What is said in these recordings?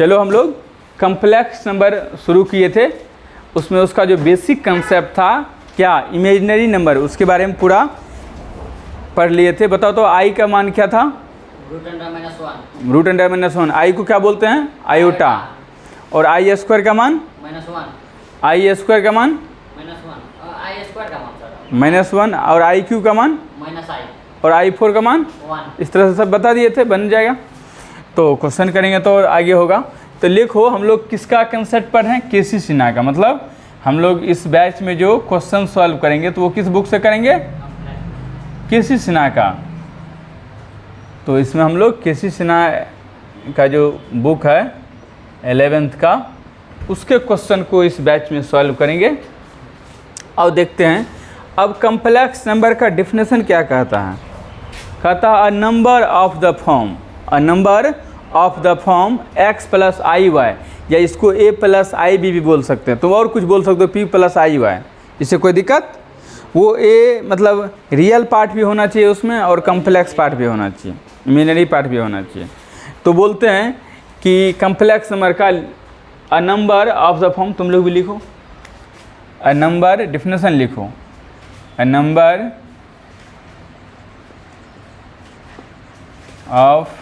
चलो हम लोग कम्प्लेक्स नंबर शुरू किए थे, उसमें उसका जो बेसिक कंसेप्ट था क्या, इमेजिनरी नंबर, उसके बारे में पूरा पढ़ लिए थे। बताओ तो आई का मान क्या था? Root under minus one. I को क्या बोलते हैं? आयोटा। और आई स्क्वायर का मान? आई स्क्वायर का मान -1। और आई क्यू का मान? और आई फोर का मान 1। इस तरह से सब बता दिए थे, बन जाएगा। तो क्वेश्चन करेंगे तो आगे होगा। तो लिखो, हम लोग किसका कंसेप्ट पढ़ रहे हैं? केसी सिन्हा का। मतलब हम लोग इस बैच में जो क्वेश्चन सॉल्व करेंगे तो वो किस बुक से करेंगे? केसी सिन्हा का। तो इसमें हम लोग केसी सिन्हा का जो बुक है 11th का, उसके क्वेश्चन को इस बैच में सॉल्व करेंगे। और देखते हैं अब कम्प्लेक्स नंबर का डिफिनेशन क्या कहता है। कहता है a number of the form, a number of the form x + i(y), या इसको a + ib भी बोल सकते हैं, तुम और कुछ बोल सकते हो p + i(y), इससे कोई दिक्कत। वो a मतलब रियल पार्ट भी होना चाहिए उसमें और कम्प्लेक्स पार्ट भी होना चाहिए, इमेजिनरी पार्ट भी होना चाहिए। तो बोलते हैं कि कम्प्लेक्स नंबर का a number of the form, तुम लोग भी लिखो अ नंबर, डिफिनेशन लिखो, a number of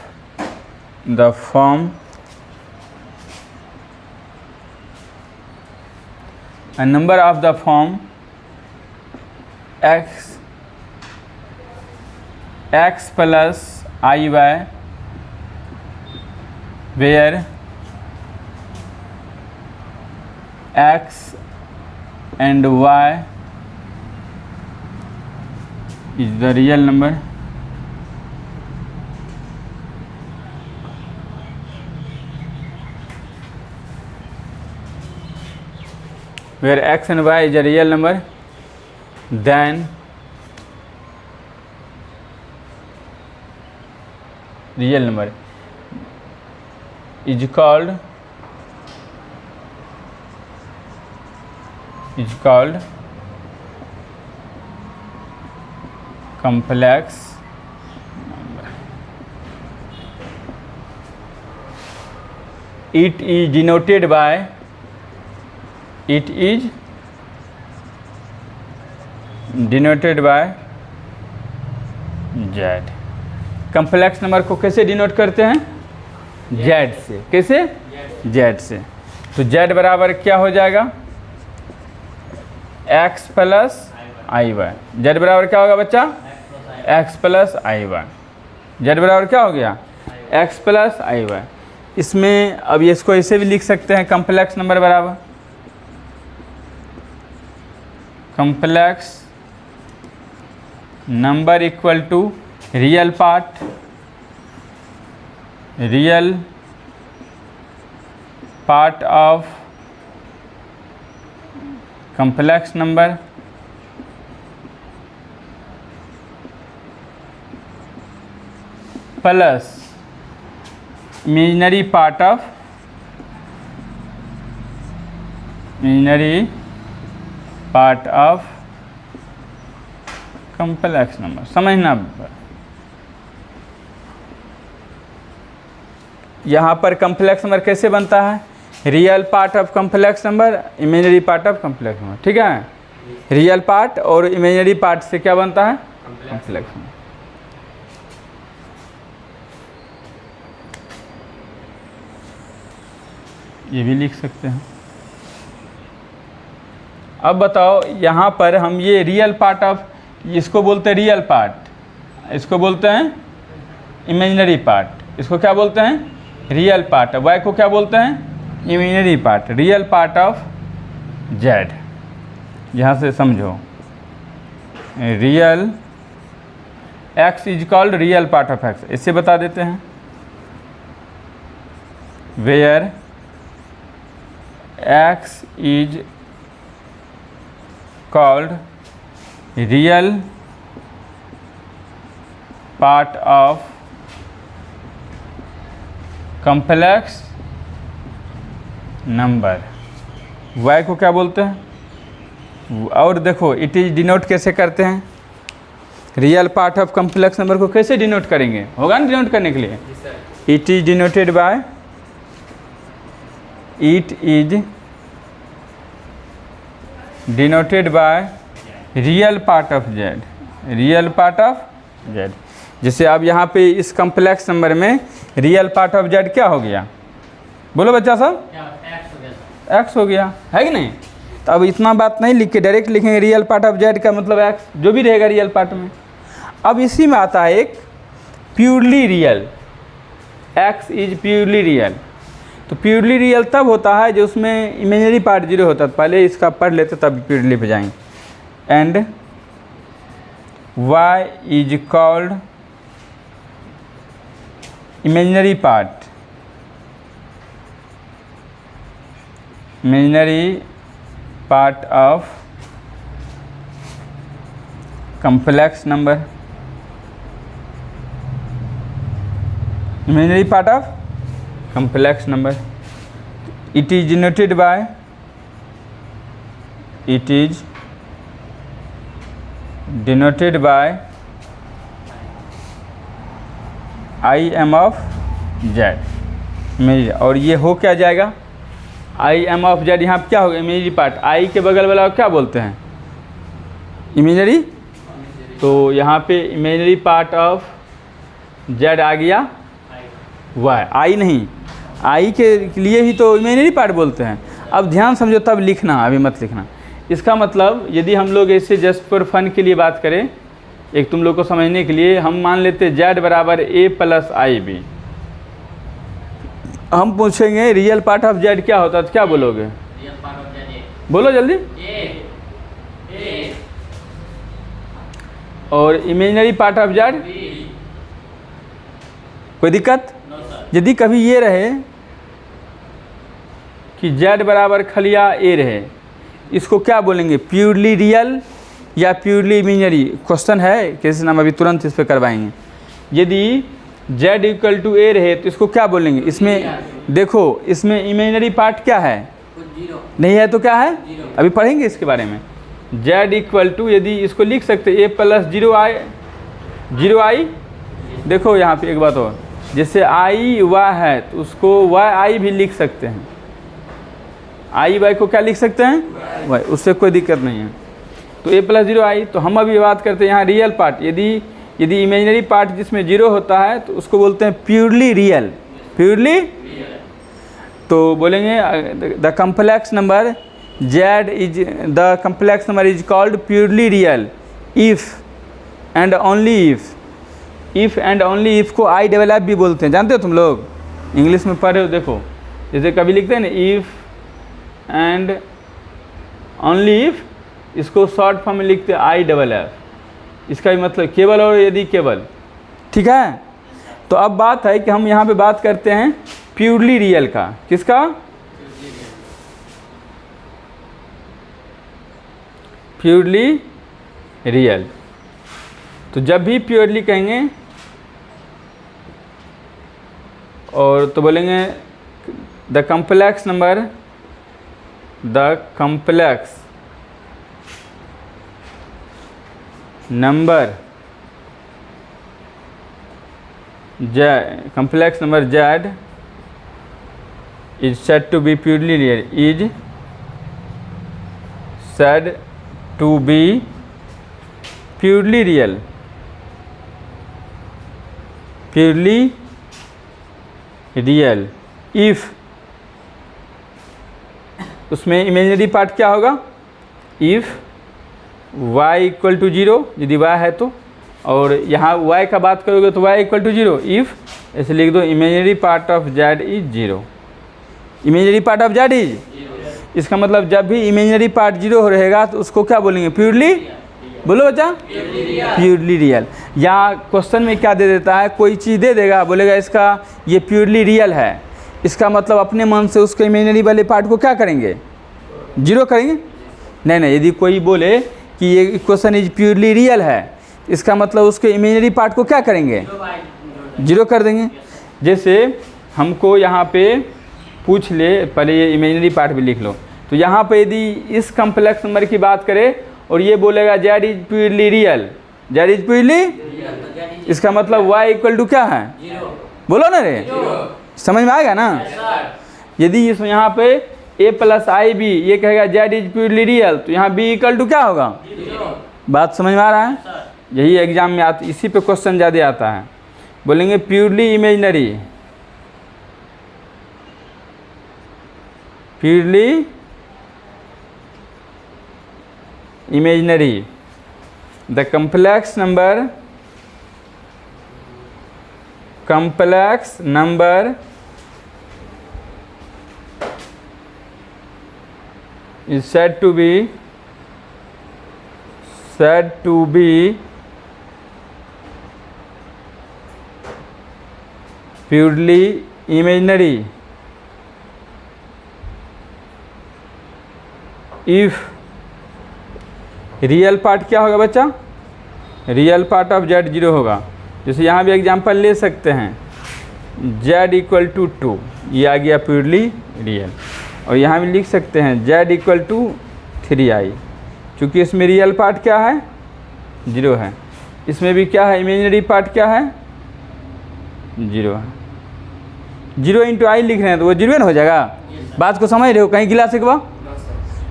the form, a number of the form x plus iy, where x and y is the real number, where x and y is a real number, then real number is called complex number. It is denoted by z। Complex number को कैसे denote करते हैं? z से। कैसे? z से। तो z बराबर क्या हो जाएगा? x + iy। z बराबर क्या होगा बच्चा? x + iy। z बराबर क्या हो गया? x + iy। इसमें अब इसको ऐसे भी लिख सकते हैं, कम्प्लेक्स नंबर बराबर complex number equal to real part of complex number plus imaginary part of complex number. समझना, यहाँ पर कम्प्लेक्स नंबर कैसे बनता है? Real part of complex number, imaginary part of complex number. ठीक है, रियल पार्ट और इमेजिनरी पार्ट से क्या बनता है? Complex number. ये भी लिख सकते हैं। अब बताओ, यहाँ पर हम ये रियल पार्ट ऑफ, इसको बोलते हैं रियल पार्ट, इसको बोलते हैं इमेजिनरी पार्ट, इसको क्या बोलते हैं? Real part. वाई को क्या बोलते हैं? Imaginary part. Real part of Z, यहाँ से समझो, real X is called real part of X, इससे बता देते हैं। Where X is called real part of complex number। y को क्या बोलते हैं? और देखो, इट इज डिनोट कैसे करते हैं? Real part of complex number को कैसे डिनोट करेंगे? होगा ना डिनोट करने के लिए? It is denoted by it is denoted by real part of Z, real part of Z. जैसे अब यहाँ पे इस कम्प्लेक्स नंबर में रियल पार्ट ऑफ जेड क्या हो गया, बोलो बच्चा सब, एक्स हो गया, है कि नहीं। तो अब इतना बात नहीं लिख के डायरेक्ट लिखेंगे रियल पार्ट ऑफ जेड का मतलब एक्स, जो भी रहेगा रियल पार्ट में। अब इसी में आता है एक purely real, X is purely real. तो प्योरली रियल तब होता है जो उसमें इमेजिनरी पार्ट जीरो होता है। पहले इसका पढ़ लेते तब प्योरली पे जाएंगे। And y is called imaginary part, imaginary part of complex number, imaginary part of complex number. It is denoted by, it is denoted by im of z, और ये हो क्या जाएगा, im of z यहाँ क्या होगा, इमेजिनरी पार्ट। i के बगल वाला क्या बोलते हैं, इमेजिनरी। तो यहाँ पे इमेजिनरी पार्ट ऑफ जेड आ गया वाई, आई नहीं, आई के लिए ही तो इमेजिनरी पार्ट बोलते हैं। अब ध्यान समझो तब लिखना, अभी मत लिखना। इसका मतलब यदि हम लोग ऐसे जस्ट फॉर फन के लिए बात करें, एक तुम लोग को समझने के लिए, हम मान लेते जेड बराबर ए प्लस आई बी। हम पूछेंगे रियल पार्ट ऑफ जेड क्या होता है, तो क्या बोलोगे, बोलो जल्दी। और इमेजिनरी पार्ट ऑफ जेड, कोई दिक्कत। यदि कभी ये रहे कि जेड बराबर खलिया ए रहे, इसको क्या बोलेंगे, प्योरली रियल या प्योरली इमेजिनरी। क्वेश्चन है कैसे नाम, अभी तुरंत इस पर करवाएंगे। यदि जेड इक्वल टू ए रहे तो इसको क्या बोलेंगे, इसमें देखो इसमें इमेजिनरी पार्ट क्या है, नहीं है तो क्या है, अभी पढ़ेंगे इसके बारे में। जेड इक्वल टू, यदि इसको लिख सकते ए प्लस जीरो आई, देखो यहाँ पे एक बात और, जैसे आई वाई है तो उसको वाई आई भी लिख सकते हैं, आई वाई को क्या लिख सकते हैं वाई, उससे कोई दिक्कत नहीं है। तो ए प्लस जीरो आई। तो हम अभी बात करते हैं यहाँ रियल पार्ट। यदि इमेजिनरी पार्ट जिसमें जीरो होता है तो उसको बोलते हैं प्योरली रियल, प्योरली। तो बोलेंगे the complex number Z is the complex number is called purely real if and only if and only if को I डबल एफ भी बोलते हैं, जानते हो तुम लोग, इंग्लिश में पढ़े हो। देखो जैसे कभी लिखते हैं ना if and only if, इसको शॉर्ट फॉर्म में लिखते हैं I डबल एफ। इसका भी मतलब केवल और यदि केवल, ठीक है। तो अब बात है कि हम यहाँ पे बात करते हैं प्योरली रियल का, किसका, प्योरली रियल। तो जब भी प्योरली कहेंगे और तो बोलेंगे the complex number, the complex number complex number Z is said to be purely real, is said to be purely real, purely real if, उसमें इमेजिनरी पार्ट क्या होगा, if y equal to zero, यदि y है तो, और यहाँ y का बात करोगे तो y equal to zero. If ऐसे लिख दो imaginary part of Z is zero, imaginary part of Z is. इसका मतलब जब भी इमेजिनरी पार्ट जीरो रहेगा तो उसको क्या बोलेंगे, प्योरली, बोलो बच्चा, प्योरली रियल। या क्वेश्चन में क्या दे देता है, कोई चीज़ दे देगा, बोलेगा इसका ये प्योरली रियल है, इसका मतलब अपने मन से उसके इमेजिनरी वाले पार्ट को क्या करेंगे, जीरो करेंगे। नहीं, यदि कोई बोले कि ये क्वेश्चन इज प्योरली रियल है, इसका मतलब उसके इमेजिनरी पार्ट को क्या करेंगे, जीरो कर देंगे। जैसे हमको यहाँ पे पूछ ले, पहले ये इमेजिनरी पार्ट भी लिख लो। तो यहाँ पे यदि इस कम्प्लेक्स नंबर की बात करें और ये बोलेगा Z is purely real, Z is purely, इसका मतलब y इक्वल टू क्या है, बोलो ना रे, समझ में आएगा ना। यदि इस यहाँ पे a प्लस आई बी ये कहेगा z इज प्योरली रियल, तो यहाँ b इक्वल टू क्या होगा? बात समझ में आ रहा है? यही एग्जाम में आता, इसी पे क्वेश्चन ज़्यादा आता है। बोलेंगे purely imaginary, purely imaginary the complex number is said to be purely imaginary if real part क्या होगा बच्चा? रियल पार्ट ऑफ z 0 होगा। जैसे यहाँ भी एग्जांपल ले सकते हैं, z इक्वल टू 2, ये आ गया प्योरली रियल। और यहाँ भी लिख सकते हैं z इक्वल टू 3i, चूँकि इसमें रियल पार्ट क्या है? 0 है। इसमें भी क्या है? इमेजिनरी पार्ट क्या है? 0 है। 0 इंटू आई लिख रहे हैं तो वो 0 हो जाएगा। बात को समझ रहे हो? कहीं गिला सकवा?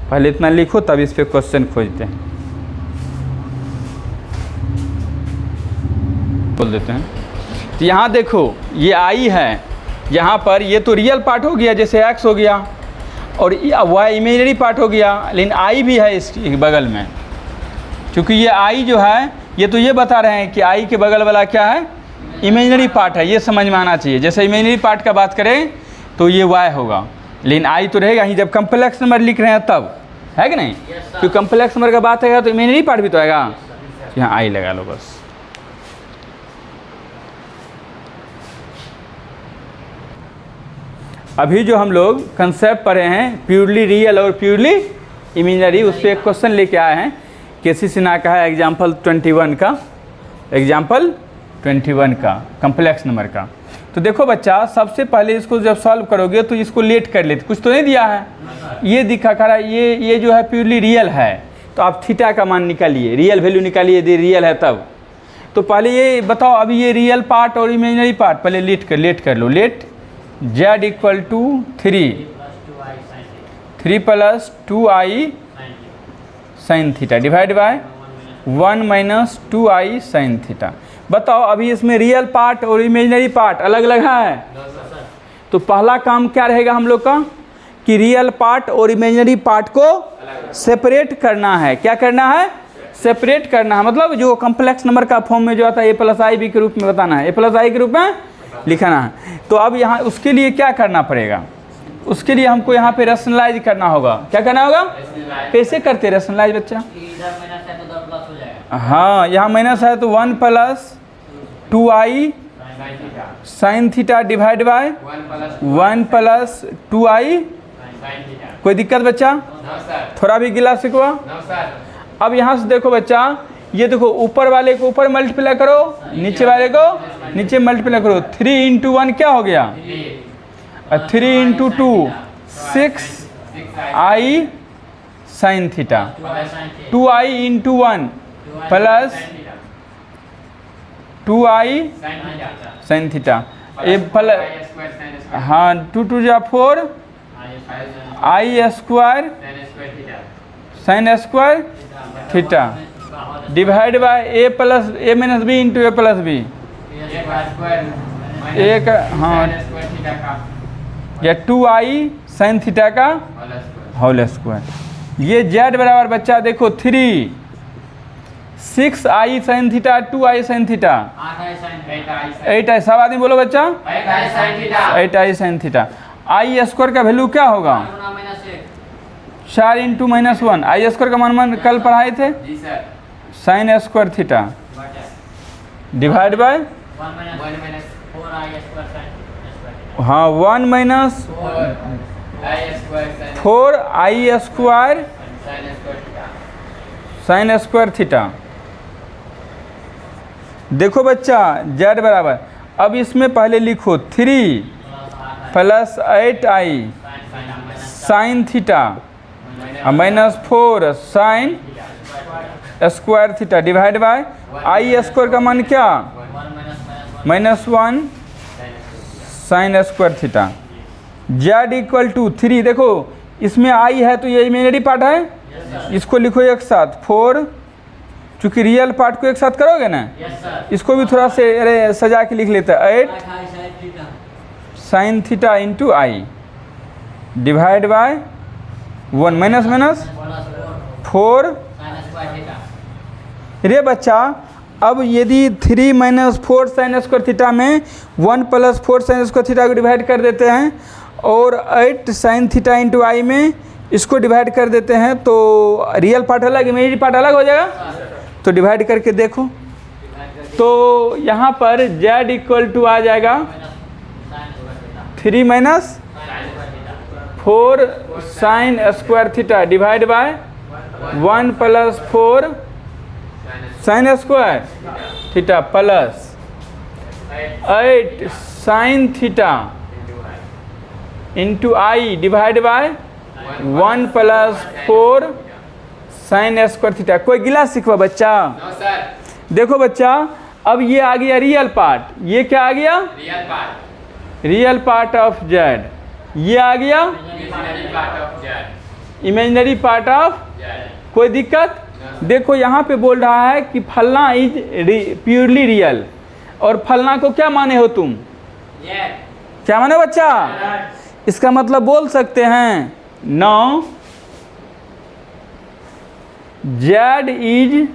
पहले इतना लिखो तब इस पर क्वेश्चन खोजते हैं। बोल देते हैं। तो यहाँ देखो ये आई है, यहाँ पर ये तो रियल पार्ट हो गया, जैसे x हो गया, और y इमेजिनरी पार्ट हो गया, लेकिन आई भी है इसके बगल में। क्योंकि ये आई जो है ये तो ये बता रहे हैं कि आई के बगल वाला क्या है? इमेजिनरी पार्ट है। ये समझ में आना चाहिए। जैसे इमेजिनरी पार्ट का बात करें तो ये y होगा, लेकिन आई तो रहेगा ही जब कम्प्लेक्स नंबर लिख रहे हैं तब, है कि नहीं? क्योंकि कम्प्लेक्स नंबर का बात है तो इमेजिनरी पार्ट भी तो आएगा। यहाँ आई लगा लो बस। अभी जो हम लोग कंसेप्ट पढ़े हैं प्योरली रियल और प्योरली इमेजिनरी, उस पर एक क्वेश्चन लेके आए हैं केसी सिन्हा का है, एग्जाम्पल 21 का, एग्जाम्पल 21 का कम्प्लेक्स नंबर का। तो देखो बच्चा, सबसे पहले इसको जब सॉल्व करोगे तो इसको लेट कर लेते, कुछ तो नहीं दिया है, ये दिखा कर ये जो है प्योरली रियल है, तो आप थीटा का मान निकालिए, रियल वैल्यू निकालिए, यदि रियल है तब। तो पहले ये बताओ, अभी ये रियल पार्ट और इमेजिनरी पार्ट पहले लेट कर लो। Let z equal to 3 plus 2i sine theta divide by 1 minus 2i sine theta. बताओ अभी इसमें रियल पार्ट और इमेजिनरी पार्ट अलग अलग है, तो पहला काम क्या रहेगा हम लोग का कि रियल पार्ट और इमेजिनरी पार्ट को सेपरेट करना है। क्या करना है? सेपरेट करना है। मतलब जो कम्प्लेक्स नंबर का फॉर्म में जो आता है a प्लस आई बी के रूप में बताना है, a प्लस आई के रूप में लिखना है। तो अब यहाँ उसके लिए क्या करना पड़ेगा? उसके लिए हमको यहाँ पे रैशनलाइज करना होगा। क्या करना होगा? कैसे करते रैशनलाइज बच्चा? हाँ, यहाँ माइनस है तो 1 plus 2i sine theta divide by 1 plus 2i। कोई दिक्कत बच्चा? थोड़ा भी गिला सिकवा। अब यहाँ से देखो बच्चा, ये देखो ऊपर वाले को ऊपर मल्टीप्लाई करो, नीचे वाले को नीचे मल्टीप्लाई करो। 3 इंटू 1 क्या हो गया? 3 into 2 6i sine theta, 2i into 1 plus 2i sine theta. A plus हाँ 2 2 जा 4 i square sine square theta divide by a plus a minus B into a plus B. एक हाँ या 2i साइन थीटा का whole square. ये z बराबर बच्चा देखो 3 6i sine theta 2i sine theta 8i। सब आदमी बोलो बच्चा 8i साइन थीटा। आई स्क्वायर का वैल्यू क्या होगा? 4 इंटू माइनस 1। आई स्क्वायर का मान कल पढ़ाए थे, sine square theta divide by हाँ 1 minus 4i square sine square theta. देखो बच्चा z बराबर, अब इसमें पहले लिखो 3 plus 8i sine theta minus 4 sine square theta divide by I square का मान क्या? -1 sine square theta. z equal to 3, देखो इसमें i है तो ये इमेजिनरी पार्ट है, इसको लिखो एक साथ 4, चूँकि रियल पार्ट को एक साथ करोगे ना, इसको भी थोड़ा से अरे सजा के लिख लेते हैं 8 sine theta into I divide by 1 minus 4। रे बच्चा अब यदि 3 माइनस 4 साइन स्क्वायर थीटा में 1 प्लस 4 साइन स्क्वायर थीटा को डिवाइड कर देते हैं और 8 साइन थीटा इंटू आई में इसको डिवाइड कर देते हैं, तो रियल पार्ट अलग इमेजिनरी पार्ट अलग हो जाएगा। तो डिवाइड करके देखो, तो यहाँ पर z इक्वल टू आ जाएगा 3 minus 4 sine square theta divide by 1 plus 4 sine square theta plus 8 sine theta into I divide by 1 plus 4 sine square theta. कोई गिला सीखवा बच्चा? देखो बच्चा अब ये आ गया रियल पार्ट, ये क्या आ गया? Real part of z। ये आ गया इमेजिनरी पार्ट ऑफ। कोई दिक्कत? देखो यहाँ पे बोल रहा है कि फलना इज प्योरली रियल, और फलना को क्या माने हो तुम? क्या माने बच्चा? इसका मतलब बोल सकते हैं now z is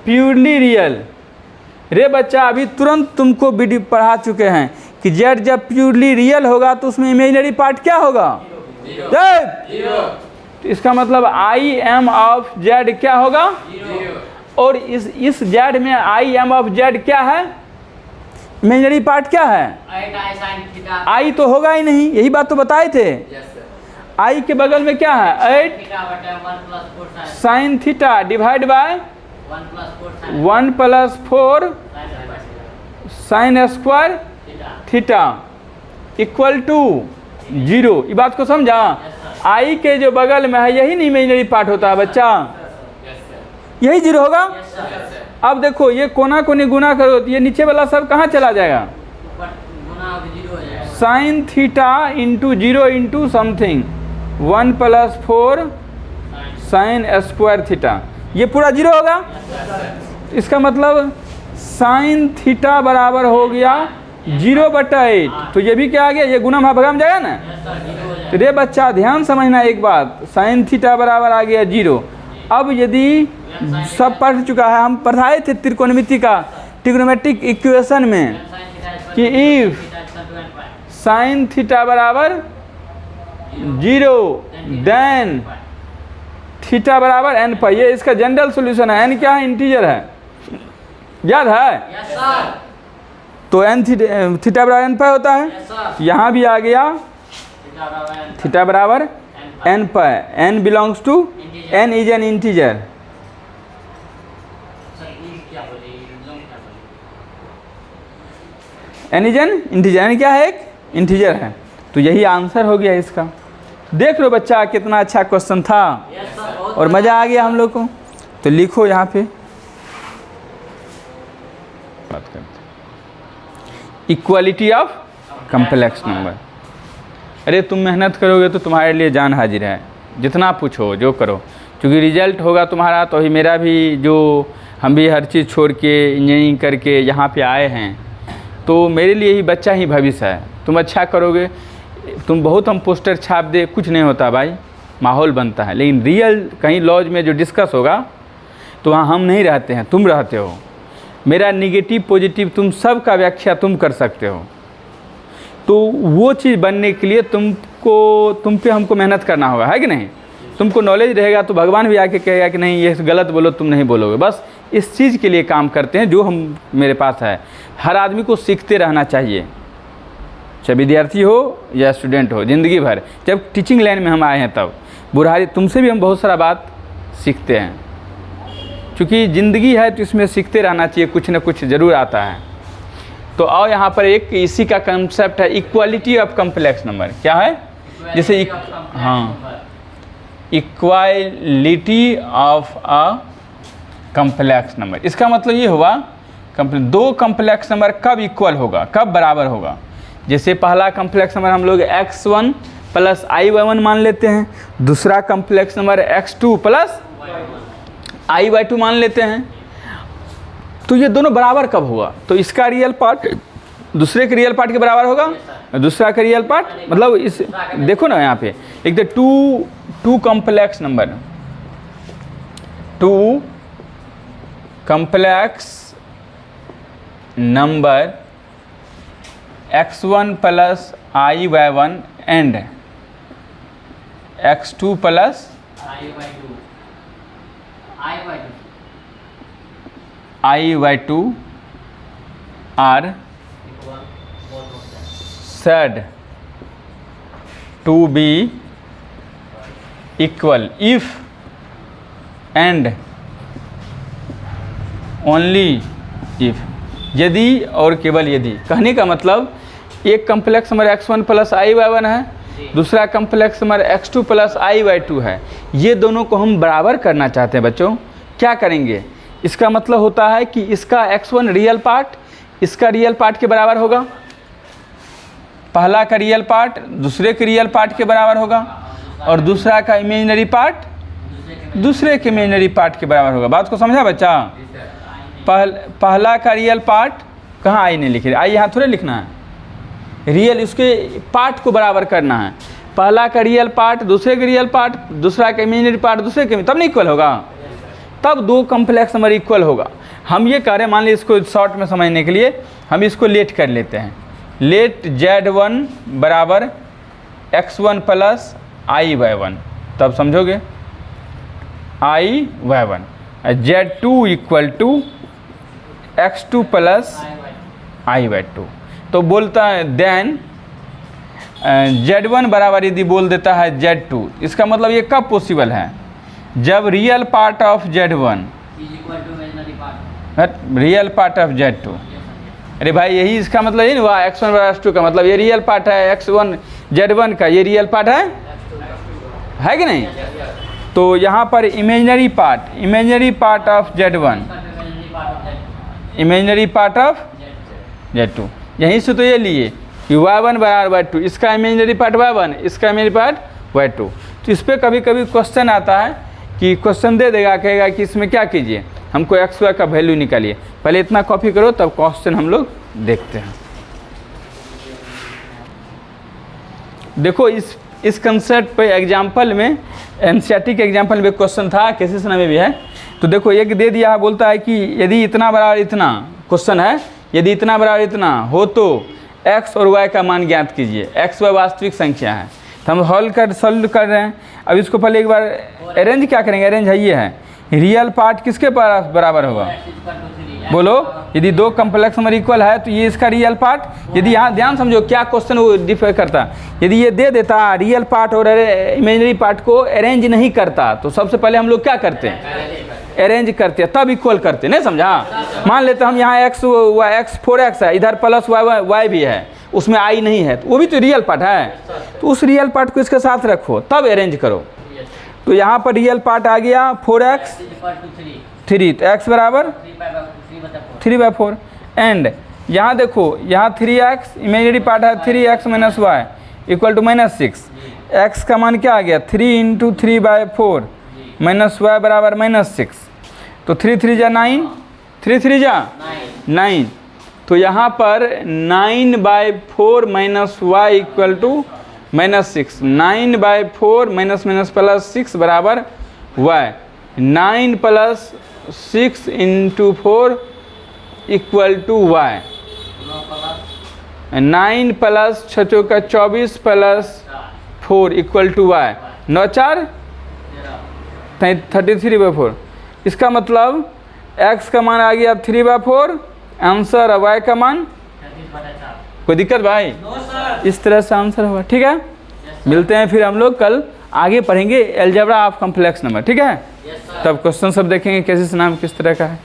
purely real. रे बच्चा अभी तुरंत तुमको वीडियो पढ़ा चुके हैं कि z जब प्योरली रियल होगा तो उसमें इमेजिनरी पार्ट क्या होगा? तो इसका मतलब आई एम ऑफ z क्या होगा? और इस z में आई एम ऑफ z क्या है? इमेजिनरी पार्ट क्या है? आई तो होगा ही नहीं, यही बात तो बताए थे। आई के बगल में क्या है? 8 sine theta divide by 1 plus 4 sine square theta equal to 0। ये बात को समझा? आई के जो बगल में है यही नहीं इमेजिनरी पार्ट होता है बच्चा, यही 0 होगा। अब देखो ये कोना कोनी गुना करो तो ये नीचे वाला सब कहाँ चला जाएगा? Sine theta into 0 into something 1 plus 4 sine square theta, ये पूरा 0 होगा। इसका मतलब साइन थीटा बराबर हो गया 0/8। तो ये भी क्या आ गया? ये गुना भागा में जाएगा ना। तो रे बच्चा ध्यान समझना एक बात, साइन थीटा बराबर आ गया 0। अब यदि सब पढ़ चुका है, हम पढ़ाए थे त्रिकोणमिति का ट्रिग्नोमेट्रिक इक्वेशन में कि इफ साइन थीटा बराबर 0 देन थीटा बराबर n पर। ये इसका जनरल सॉल्यूशन है। n क्या है? इंटीजर है, याद है? तो n थीटा बराबर n पर होता है। यहाँ भी आ गया थीटा बराबर n पर। n belongs to n is an integer. n is an integer, n क्या है? एक इंटीजर है। तो यही आंसर हो गया इसका। देख लो बच्चा कितना अच्छा क्वेश्चन था और मज़ा आ गया हम लोग को। तो लिखो यहाँ पे, बात करते इक्वालिटी ऑफ कम्प्लेक्स नंबर। अरे तुम मेहनत करोगे तो तुम्हारे लिए जान हाजिर है, जितना पूछो जो करो, क्योंकि रिजल्ट होगा तुम्हारा तो ही मेरा भी। जो हम भी हर चीज़ छोड़ के इंजीनियरिंग करके यहाँ पे आए हैं, तो मेरे लिए ही बच्चा ही भविष्य है। तुम अच्छा करोगे, तुम बहुत हम पोस्टर छाप दे, कुछ नहीं होता भाई, माहौल बनता है। लेकिन रियल कहीं लॉज में जो डिस्कस होगा तो वहाँ हम नहीं रहते हैं, तुम रहते हो। मेरा निगेटिव पॉजिटिव तुम सब का व्याख्या तुम कर सकते हो। तो वो चीज़ बनने के लिए तुम पे हमको मेहनत करना होगा, है कि नहीं? तुमको नॉलेज रहेगा तो भगवान भी आके कहेगा कि नहीं ये गलत बोलो, तुम नहीं बोलोगे। बस इस चीज़ के लिए काम करते हैं जो हम मेरे पास है। हर आदमी को सीखते रहना चाहिए, चाहे विद्यार्थी हो या स्टूडेंट हो, ज़िंदगी भर। जब टीचिंग लाइन में हम आए हैं तब बुढ़ारी तुमसे भी हम बहुत सारा बात सीखते हैं, क्योंकि ज़िंदगी है तो इसमें सीखते रहना चाहिए, कुछ ना कुछ ज़रूर आता है। तो आओ यहाँ पर एक इसी का कंसेप्ट है इक्वालिटी ऑफ कम्प्लेक्स नंबर। क्या है? जैसे हाँ, equality of a complex number. इसका मतलब ये हुआ दो कम्प्लेक्स नंबर कब इक्वल होगा, कब बराबर होगा? जैसे पहला कॉम्प्लेक्स नंबर हम लोग x1 प्लस i/1 मान लेते हैं, दूसरा complex number x2 plus i/2 मान लेते हैं। तो ये दोनों बराबर कब होगा? तो इसका रियल पार्ट दूसरे के रियल पार्ट के बराबर होगा, दूसरा का रियल पार्ट मतलब इस देखो ना यहाँ पे लिख दे टू कॉम्प्लेक्स नंबर x1 प्लस i/1 and x2 plus i/2 are said to be equal if and only if, यदि और केवल यदि। कहने का मतलब एक कॉम्प्लेक्स नंबर x1 प्लस i/1 है, दूसरा complex number x2 plus i/2 है, ये दोनों को हम बराबर करना चाहते हैं बच्चों। क्या करेंगे? इसका मतलब होता है कि इसका x1 रियल पार्ट इसका रियल पार्ट के बराबर होगा, पहला का रियल पार्ट दूसरे के रियल पार्ट के बराबर होगा, और दूसरा का इमेजिनरी पार्ट दूसरे के इमेजिनरी पार्ट के बराबर होगा। बात को समझा बच्चा? पहला का रियल पार्ट कहाँ आई नहीं लिखी, आई यहाँ थोड़े लिखना है, रियल उसके पार्ट को बराबर करना है। पहला का रियल पार्ट दूसरे के रियल पार्ट, दूसरा का इमेजिनरी पार्ट दूसरे के, तब नहीं इक्वल होगा, तब दो कॉम्प्लेक्स नंबर इक्वल होगा। हम ये कह रहे हैं, मान लीजिए इसको शॉर्ट में समझने के लिए हम इसको लेट कर लेते हैं। लेट Z1 बराबर x1 प्लस i/1, तब समझोगे i/1, Z2 equal to x2 plus i/2। तो बोलता है देन Z1 बराबर यदि बोल देता है Z2, इसका मतलब ये कब पॉसिबल है? जब real part of Z1 real part of Z2। अरे भाई यही इसका मतलब ये नहीं हुआ, x1 बराबर x2 का मतलब ये रियल पार्ट है x1 Z1 का, ये रियल पार्ट है कि नहीं? तो यहाँ पर imaginary part of Z1 imaginary part of Z2, यहीं से तो ये लिए कि y1 बराबर y2, इसका इमेजिनरी पार्ट y1, इसका इमेजिनरी पार्ट y2। तो इस पर कभी कभी क्वेश्चन आता है कि क्वेश्चन दे देगा, कहेगा कि इसमें क्या कीजिए, हमको x y का वैल्यू निकालिए। पहले इतना कॉपी करो तब क्वेश्चन हम लोग देखते हैं। देखो इस कंसेप्ट पे एग्जाम्पल में एनसीईआरटी के एग्जाम्पल में क्वेश्चन था, केसीएस में भी है। तो देखो एक दे दिया है, बोलता है कि यदि इतना बराबर इतना, क्वेश्चन है यदि इतना बराबर इतना हो तो x और y का मान ज्ञात कीजिए। x y वास्तविक संख्या है, तो हम सॉल्व कर रहे हैं। अब इसको पहले एक बार अरेंज क्या करेंगे, अरेंज है ये है, रियल पार्ट किसके बराबर होगा? बोलो, यदि दो कॉम्प्लेक्स नंबर इक्वल है तो ये इसका रियल पार्ट, यदि यहाँ ध्यान समझो क्या क्वेश्चन वो डिफर करता, यदि ये दे देता रियल पार्ट और इमेजिनरी पार्ट को अरेंज नहीं करता, तो सबसे पहले हम लोग क्या करते हैं? अरेंज करते हैं, तब इक्वल करते, नहीं समझा? मान लेते हम यहाँ x 4x है, इधर प्लस y भी है, उसमें i नहीं है, तो वो भी तो रियल पार्ट है, तो उस रियल पार्ट को इसके साथ रखो तब अरेंज करो। तो यहाँ पर रियल पार्ट आ गया 4x 3, तो x बराबर 3/4 एंड यहाँ देखो यहाँ 3x इमेजिनरी पार्ट है 3x minus Y equal to -6। x का मान क्या आ गया 3 × 3/4 माइनस वाई बराबर -6। तो 3 3 जा 9, 3 3 जा 9। तो यहाँ पर 9/4 minus Y equal to -6। 9/4 minus plus 6 बराबर y। 9 + 6 × 4 equal to y। 9 + 6 का 24 + 4 इक्वल टू y। 9 4 33/4। इसका मतलब x का मान आ गया 3/4, आंसर y का मान, कोई दिक्कत भाई? इस तरह से आंसर होगा, ठीक है। मिलते हैं फिर हम लोग कल आगे पढ़ेंगे अलजेब्रा ऑफ कॉम्प्लेक्स नंबर, ठीक है। तब क्वेश्चन सब देखेंगे कैसे नाम किस तरह का है।